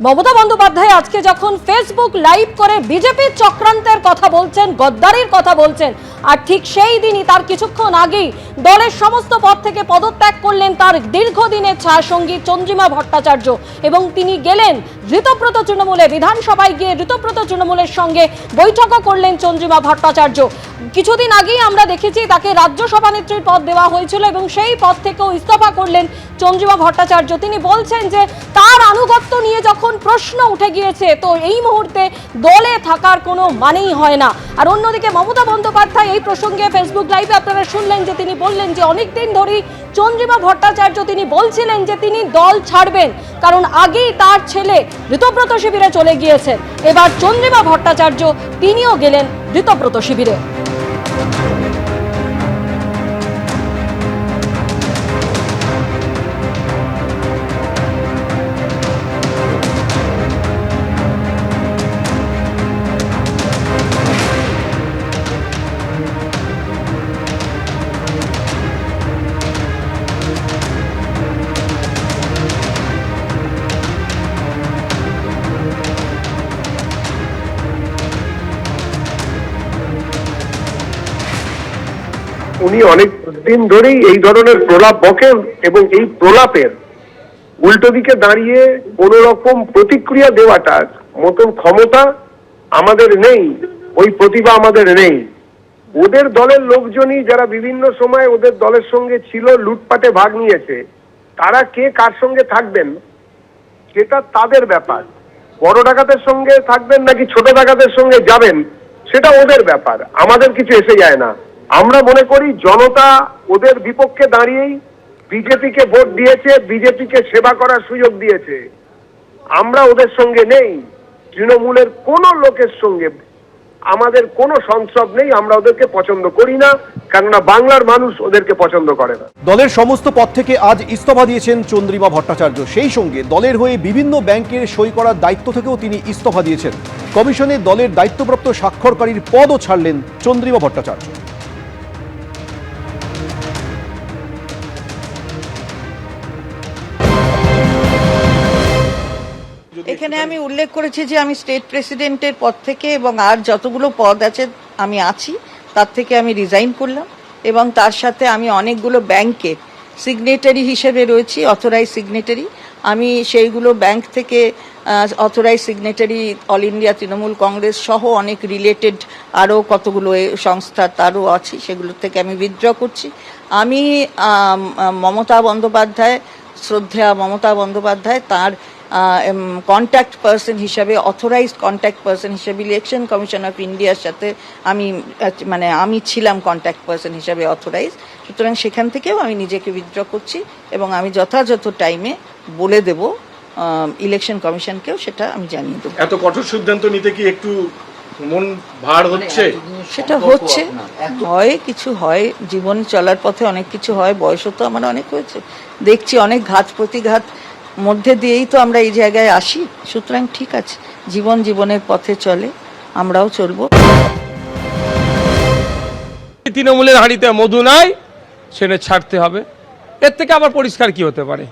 মমতা বন্দ্যোপাধ্যায় আজকে যখন Facebook live করে বিজেপির চক্রান্তের কথা বলছেন, গদ্দারির কথা বলছেন, আর ঠিক সেই দিনই তার কিছুক্ষণ আগেই দলের সমস্ত পদ থেকে পদত্যাগ করলেন তার দীর্ঘদিনের ছায়াসঙ্গী চন্দ্রিমা ভট্টাচার্য এবং তিনি গেলেন ঋতব্রত তৃণমূলে, বিধানসভায় গিয়ে ঋতব্রত তৃণমূলের সঙ্গে বৈঠকও করলেন চন্দ্রিমা ভট্টাচার্য। কিছুদিন আগেই আমরা দেখেছি তাকে রাজ্য সভানেত্রীর পদ দেওয়া হয়েছিল এবং সেই পদ থেকেও ইস্তফা করলেন চন্দ্রিমা ভট্টাচার্য। তিনি বলছেন যে তার আনুগত্য নিয়ে যখন প্রশ্ন উঠে গিয়েছে তো এই মুহূর্তে দলে থাকার কোনো মানেই হয় না। আর অন্যদিকে মমতা বন্দ্যোপাধ্যায় এই প্রসঙ্গে ফেসবুক লাইভে আপনারা শুনলেন যে তিনি বললেন যে অনেকদিন ধরেই চন্দ্রিমা ভট্টাচার্য তিনি বলছিলেন যে তিনি দল ছাড়বেন, কারণ আগেই তার ছেলে ঋতব্রত শিবিরে চলে গিয়েছেন। এবার চন্দ্রিমা ভট্টাচার্য তিনিও গেলেন ঋতব্রত শিবিরে। উনি অনেক দিন ধরেই এই ধরনের প্রলাপ বকেন এবং এই প্রলাপের উল্টো দিকে দাঁড়িয়ে কোন রকম প্রতিক্রিয়া দেওয়াটার মতন ক্ষমতা আমাদের নেই, ওই প্রতিভা আমাদের নেই। ওদের দলের লোকজনই যারা বিভিন্ন সময় ওদের দলের সঙ্গে ছিল, লুটপাটে ভাগ নিয়েছে, তারা কে কার সঙ্গে থাকবেন সেটা তাদের ব্যাপার। বড় ডাকাতের সঙ্গে থাকবেন নাকি ছোট ডাকাতের সঙ্গে যাবেন সেটা ওদের ব্যাপার, আমাদের কিছু এসে যায় না। আমরা মনে করি জনতা ওদের বিপক্ষে দাঁড়িয়েই বিজেপিকে ভোট দিয়েছে, বিজেপিকে সেবা করার সুযোগ দিয়েছে। আমরা ওদের সঙ্গে নেই, তৃণমূলের কোনো লোকের সঙ্গে আমাদের কোনো সংস্রব নেই। আমরা ওদেরকে পছন্দ করি না, কেননা বাংলার মানুষ ওদেরকে পছন্দ করে না। দলের সমস্ত পদ থেকে আজ ইস্তফা দিয়েছেন চন্দ্রিমা ভট্টাচার্য। সেই সঙ্গে দলের হয়ে বিভিন্ন ব্যাংকের সই করার দায়িত্ব থেকেও তিনি ইস্তফা দিয়েছেন। কমিশনে দলের দায়িত্বপ্রাপ্ত স্বাক্ষরকারীর পদও ছাড়লেন চন্দ্রিমা ভট্টাচার্য। এখানে আমি উল্লেখ করেছি যে আমি স্টেট প্রেসিডেন্টের পদ থেকে এবং আর যতগুলো পদ আছে আমি আছি তার থেকে আমি রিজাইন করলাম এবং তার সাথে আমি অনেকগুলো ব্যাংকে সিগনেটারি হিসেবে রয়েছি, অথরাইজ সিগনেটারি। আমি সেইগুলো ব্যাংক থেকে authorize signatory all India Trinamool Congress সহ অনেক রিলেটেড আরও কতগুলো সংস্থা তারও আছি, সেগুলোর থেকে আমি উইথড্র করছি। আমি মমতা বন্দ্যোপাধ্যায়, শ্রদ্ধেয়া মমতা বন্দ্যোপাধ্যায় তার কন্ট্যাক্ট পার্সন হিসাবে, অথরাইজড কন্ট্যাক্ট পার্সন হিসাবে ইলেকশন কমিশন অফ ইন্ডিয়ার সাথে আমি ছিলাম কন্ট্যাক্ট পার্সন হিসাবে অথরাইজ। সুতরাং সেখান থেকেও আমি নিজেকে উইথড্র করছি এবং আমি যথাযথ টাইমে বলে দেব ইলেকশন কমিশনকেও, সেটা আমি জানিয়ে দেবো। এত কঠোর সিদ্ধান্ত নিতে কি একটু মন ভার হচ্ছে? সেটা হচ্ছে, হয় কিছু হয়, জীবন চলার পথে অনেক কিছু হয়, বয়সও তো আমার অনেক হয়েছে, দেখছি অনেক ঘাত প্রতিঘাত মধ্যে দিয়েই তো আমরা এই জায়গায় আসি। সুতরাং ঠিক আছে, জীবন জীবনের পথে চলে, আমরাও চলবো। তৃণমূলের হাঁড়িতে মধু নাই, সেটা ছাড়তে হবে। এর থেকে আবার পরিষ্কার কি হতে পারে?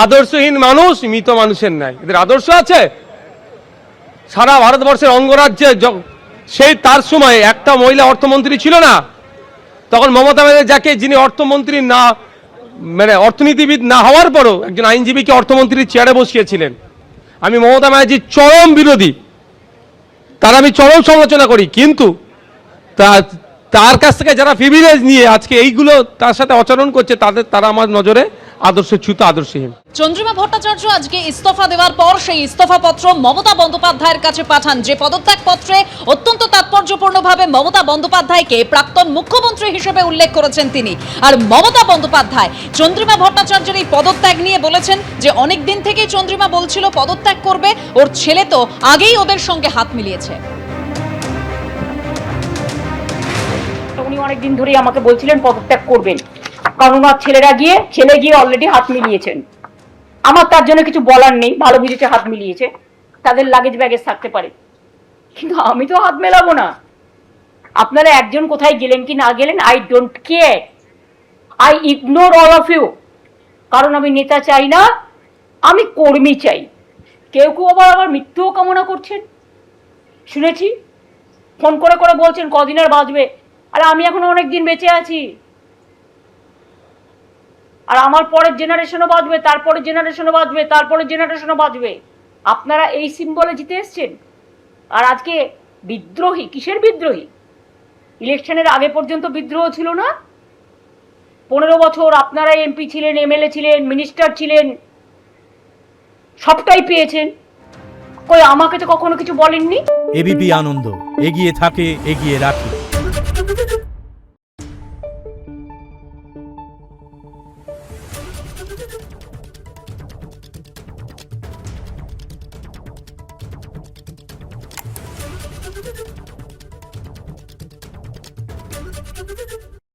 আদর্শহীন মানুষ মৃত মানুষের নাই, এদের আদর্শ আছে? সারা ভারতবর্ষের অঙ্গরাজ্যে সেই তার সময় একটা মহিলা অর্থমন্ত্রী ছিল না, তখন মমতা ব্যানার্জি যাকে, যিনি অর্থমন্ত্রী না অর্থনীতিবিদ না হওয়ার পরও একজন আইনজীবীকে অর্থমন্ত্রীর চেয়ারে বসিয়েছিলেন। আমি মমতা ব্যানার্জির চরম বিরোধী, তার আমি চরম সমালোচনা করি, কিন্তু তার কাছ থেকে যারা প্রিভিলেজ নিয়ে আজকে এইগুলো তার সাথে আচরণ করছে, তারা আমার নজরে আদর্শচ্যুত, আদর্শহীন। চন্দ্রিমা ভট্টাচার্য আজকে ইস্তফা দেওয়ার পর সেই ইস্তফা পত্র মমতা বন্দ্যোপাধ্যায়ের কাছে পাঠান, যে পদত্যাগ পত্রে অত্যন্ত তাৎপর্যপূর্ণভাবে মমতা বন্দ্যোপাধ্যায়কে প্রাক্তন মুখ্যমন্ত্রী হিসেবে উল্লেখ করেছেন তিনি। আর মমতা বন্দ্যোপাধ্যায় চন্দ্রিমা ভট্টাচার্যের এই পদত্যাগ নিয়ে বলেছেন যে অনেক দিন থেকেই চন্দ্রিমা বলছিল পদত্যাগ করবে, ওর ছেলে তো আগেই ওদের সঙ্গে হাত মিলিয়েছে। উনি অনেকদিন ধরেই আমাকে বলছিলেন পদত্যাগ করবেন, কারণ ওনার ছেলে গিয়ে অলরেডি হাত মিলিয়েছেন। আমার তার জন্য কিছু বলার নেই, ভালো বুঝেছে হাত মিলিয়েছে, তাদের লাগেজ ব্যাগেজ থাকতে পারে, কিন্তু আমি তো হাত মেলাবো না। আপনারা একজন কোথায় গেলেন কি না গেলেন, I don't care, I ignore all of you. কারণ আমি নেতা চাই না, আমি কর্মী চাই। কেউ কেউ আবার মৃত্যুও কামনা করছেন শুনেছি, ফোন করে করে বলছেন কদিন আর বাঁচবে। আর আমি এখনো অনেক দিন বেঁচে আছি, আর আমার পরের জেনারেশনও বাঁচবে, তারপরের জেনারেশনও বাঁচবে, তারপরের জেনারেশনও বাঁচবে। আপনারা এই সিম্বলে জিতে এসছেন, আর আজকে বিদ্রোহী, কিসের বিদ্রোহী? ইলেকশনের আগে পর্যন্ত বিদ্রোহ ছিল না? 15 বছর আপনারা এমপি ছিলেন, এমএলএ ছিলেন, মিনিস্টার ছিলেন, সবটাই পেয়েছেন, কই আমাকে তো কখনো কিছু বলেননি। এবিপি আনন্দ, এগিয়ে থাকে, এগিয়ে রাখে।